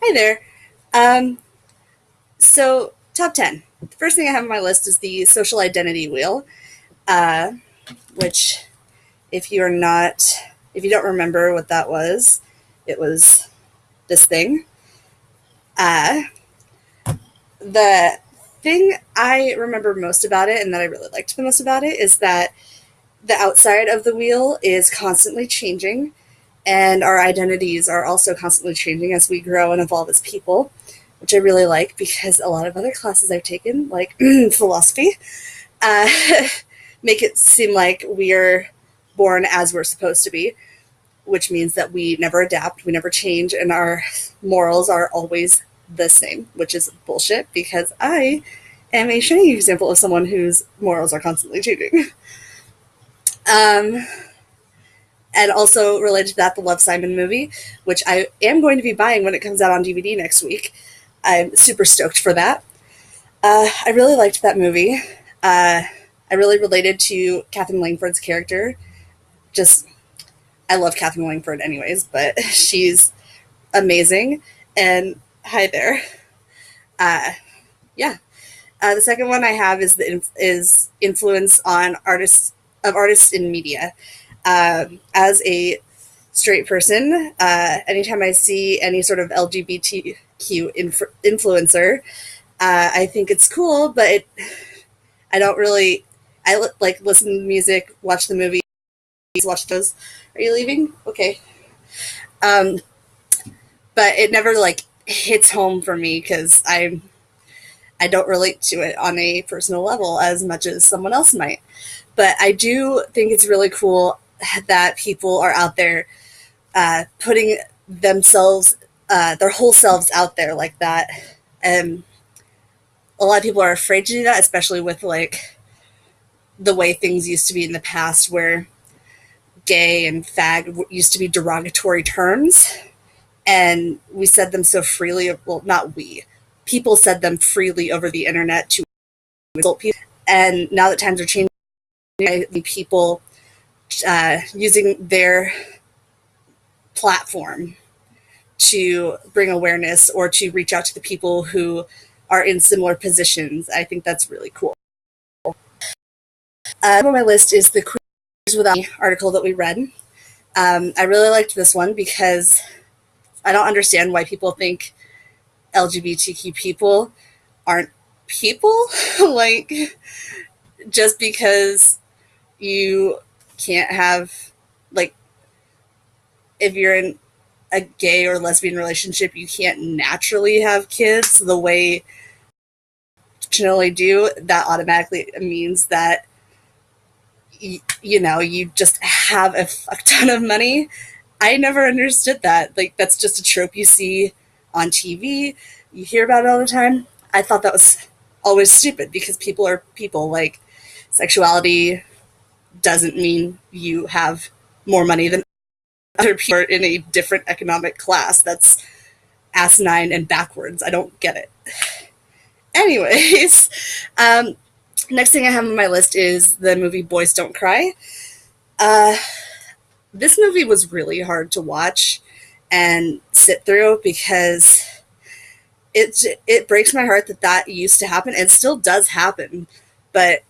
Hi there. Um, so, top 10. The first thing I have on my list is the social identity wheel, uh, which, if you're not, if you don't remember what that was, it was this thing. Uh, the thing I remember most about it and that I really liked the most about it is that the outside of the wheel is constantly changing, and our identities are also constantly changing as we grow and evolve as people, which I really like because a lot of other classes I've taken, like philosophy, uh, make it seem like we're born as we're supposed to be, which means that we never adapt, we never change, and our morals are always the same, which is bullshit because I am a shining example of someone whose morals are constantly changing. Um, and also related to that, the Love Simon movie, which I am going to be buying when it comes out on DVD next week. I'm super stoked for that. I really liked that movie. I really related to Catherine Langford's character. Just, I love Catherine Langford anyways, but she's amazing. And hi there. Uh, yeah. The second one I have is is influence on artists in media. As a straight person, anytime I see any sort of LGBTQ influencer, I think it's cool, but I don't really. Like listen to music, watch the movies, watch those. Are you leaving? Okay. Um, but it never like hits home for me because I don't relate to it on a personal level as much as someone else might. But I do think it's really cool that people are out there putting themselves, their whole selves out there like that. And a lot of people are afraid to do that, especially with like the way things used to be in the past, where gay and fag used to be derogatory terms, and we said them so freely. Well, not we, people said them freely over the internet to insult people. And now that times are changing, I think people using their platform to bring awareness or to reach out to the people who are in similar positions. I think that's really cool. On my list is the Queers Without Me article that we read. I really liked this one because I don't understand why people think LGBTQ people aren't people. Like, just because you can't have, like, if you're in a gay or lesbian relationship, you can't naturally have kids the way traditionally do. That automatically means that you just have a fuck ton of money. I never understood that. Like, that's just a trope you see on TV. You hear about it all the time. I thought that was always stupid because people are people. Like, sexuality doesn't mean you have more money than other people in a different economic class. That's asinine and backwards. I don't get it. Anyways, next thing I have on my list is the movie Boys Don't Cry. Uh, this movie was really hard to watch and sit through because it breaks my heart that that used to happen and still does happen, but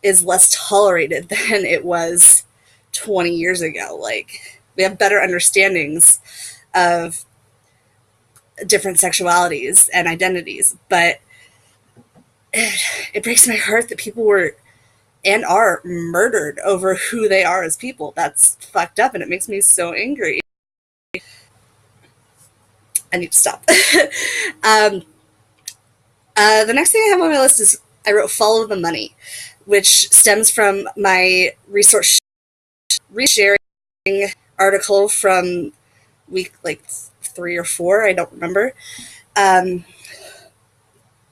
is less tolerated than it was 20 years ago. Like, we have better understandings of different sexualities and identities, but it breaks my heart that people were and are murdered over who they are as people. That's fucked up, and it makes me so angry. I need to stop. um, the next thing I have on my list is I wrote "Follow the Money," which stems from my resource sharing article from week like 3 or 4. I don't remember. Um,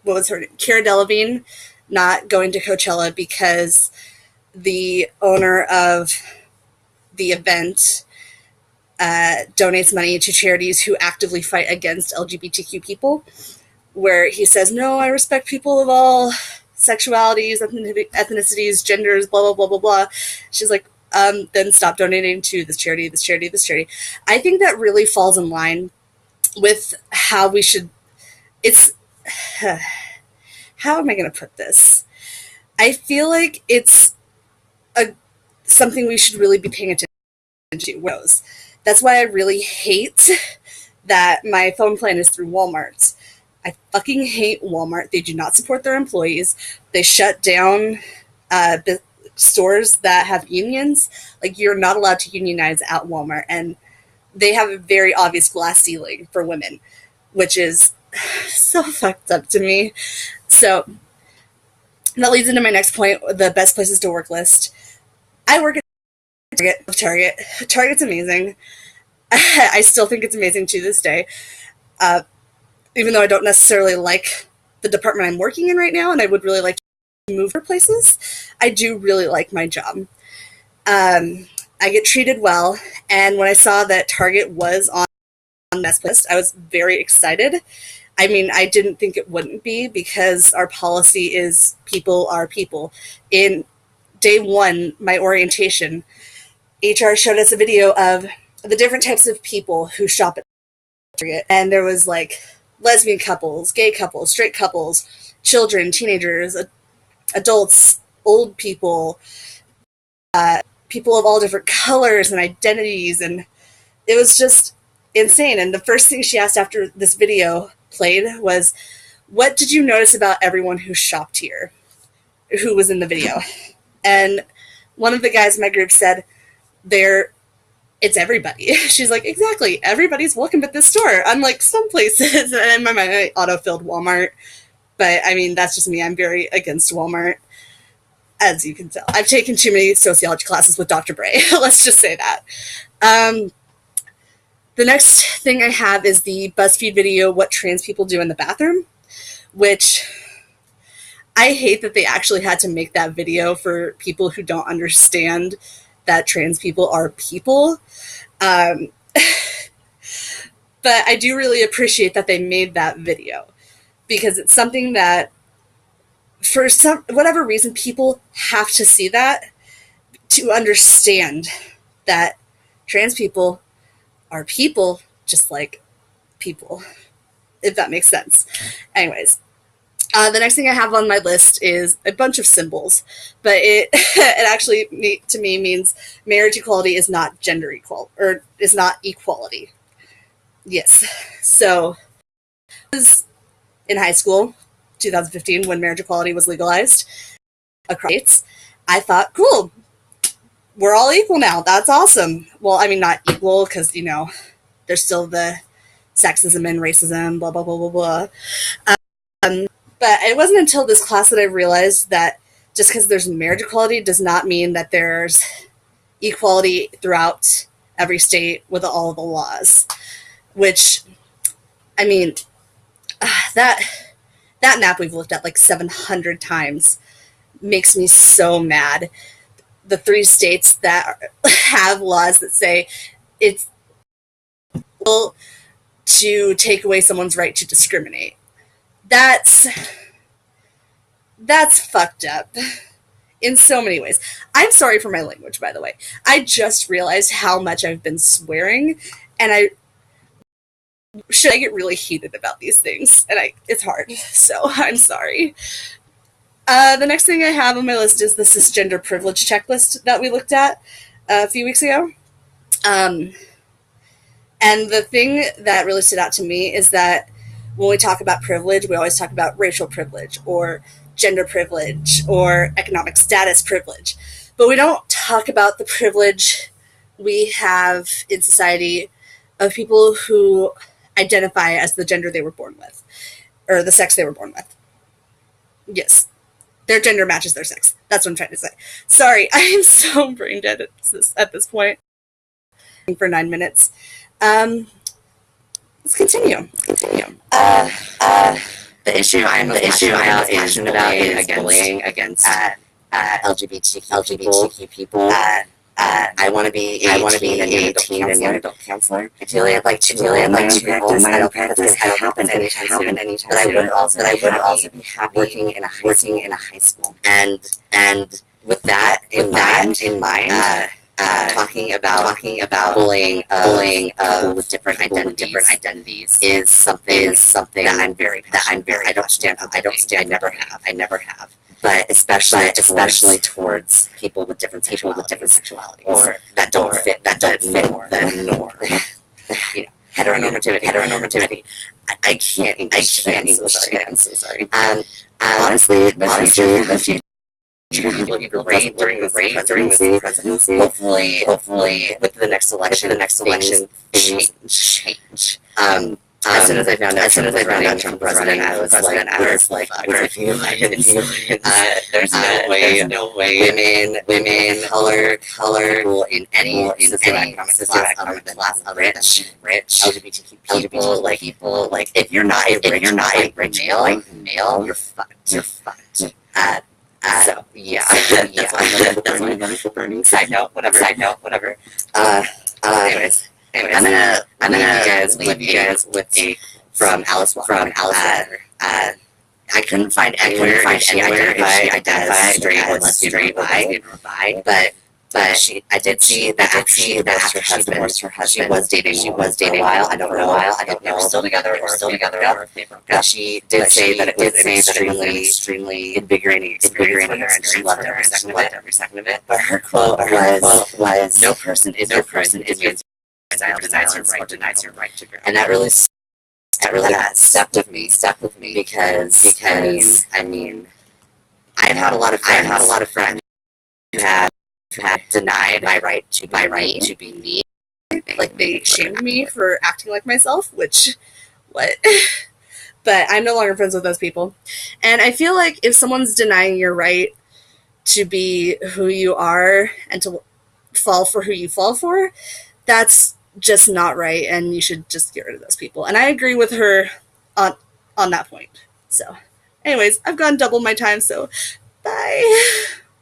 what was her name? Cara Delevingne not going to Coachella because the owner of the event donates money to charities who actively fight against LGBTQ people, where he says, no, I respect people of all sexualities, ethnicities, genders, blah, blah, blah, blah, blah. She's like, then stop donating to this charity, this charity, this charity. I think that really falls in line with how we should, it's, how am I going to put this? I feel like it's something we should really be paying attention to. That's why I really hate that my phone plan is through Walmart. I fucking hate Walmart. They do not support their employees. They shut down stores that have unions. Like, you're not allowed to unionize at Walmart. And they have a very obvious glass ceiling for women, which is so fucked up to me. So that leads into my next point, the best places to work list. I work at Target. Target's amazing. I still think it's amazing to this day. Even though I don't necessarily like the department I'm working in right now, and I would really like to move for places, I do really like my job. I get treated well, and when I saw that Target was on the best list, I was very excited. I mean, I didn't think it wouldn't be, because our policy is people are people. In day one, my orientation, HR showed us a video of the different types of people who shop at Target, and there was like lesbian couples, gay couples, straight couples, children, teenagers, adults, old people, people of all different colors and identities, and it was just insane. And the first thing she asked after this video played was, what did you notice about everyone who shopped here, who was in the video? And one of the guys in my group said, it's everybody. She's like, exactly, everybody's welcome at this store. Unlike some places, and in my mind I auto-filled Walmart, but I mean, that's just me. I'm very against Walmart, as you can tell. I've taken too many sociology classes with Dr. Bray. Let's just say that. The next thing I have is the BuzzFeed video, What Trans People Do in the Bathroom, which I hate that they actually had to make that video for people who don't understand that trans people are people. But I do really appreciate that they made that video, because it's something that, for whatever reason, people have to see that to understand that trans people are people just like people, if that makes sense. Anyways, the next thing I have on my list is a bunch of symbols, but it actually, to me, means marriage equality is not gender equal, or is not equality. Yes. So, I was in high school, 2015, when marriage equality was legalized across states. I thought, cool, we're all equal now. That's awesome. Well, I mean, not equal, because, there's still the sexism and racism, blah, blah, blah, blah, blah. But it wasn't until this class that I realized that just because there's marriage equality does not mean that there's equality throughout every state with all of the laws. Which, I mean, that map we've looked at like 700 times makes me so mad. The 3 states that have laws that say it's illegal to take away someone's right to discriminate. That's fucked up in so many ways. I'm sorry for my language, by the way. I just realized how much I've been swearing, and I get really heated about these things, and it's hard, so I'm sorry. The next thing I have on my list is the cisgender privilege checklist that we looked at a few weeks ago. And the thing that really stood out to me is that when we talk about privilege, we always talk about racial privilege or gender privilege or economic status privilege. But we don't talk about the privilege we have in society of people who identify as the gender they were born with, or the sex they were born with. Yes, their gender matches their sex. That's what I'm trying to say. Sorry, I am so brain dead at this point. For 9 minutes. Let's continue. The issue I'm passionate about is bullying against LGBTQ people. I want to be 18 and an young adult counselor. Ideally, I'd like to practice. I don't practice. I don't happen anytime soon. But I would also be happy working in a high school. And with that in mind, talking about bullying people with different identities is something that I'm very I don't stand. I never have. But especially towards people with different sexualities, or that don't fit the norm. You know, heteronormativity. I can't English. I'm so sorry. Honestly, the future will be great during the presidency. Hopefully, with the next election, change. As soon as I found out Trump was running, I was like, I feel like there's no way women, color, people in any socioeconomic class other than rich, LGBTQ people, like if you're not a rich male, you're fucked. So yeah, that's my initial burning. Side note, whatever. Anyways, I'm gonna leave you guys with a from Alice Walker. I couldn't find anywhere if she identified straight or bi, but I did see that after her husband, she was dating a while. I don't know if they were still together or if they broke up. She did say that it was an extremely invigorating experience for her, and she loved every second of it. But her quote was, "No person is denies your right to grow," and that really stepped with me because I mean I've had a lot of friends who have denied my right to be me. Like, they shamed me for acting like myself, which, what? But I'm no longer friends with those people. And I feel like if someone's denying your right to be who you are and to fall for who you fall for, that's just not right, and you should just get rid of those people. And I agree with her on that point. So, anyways, I've gone double my time, so bye.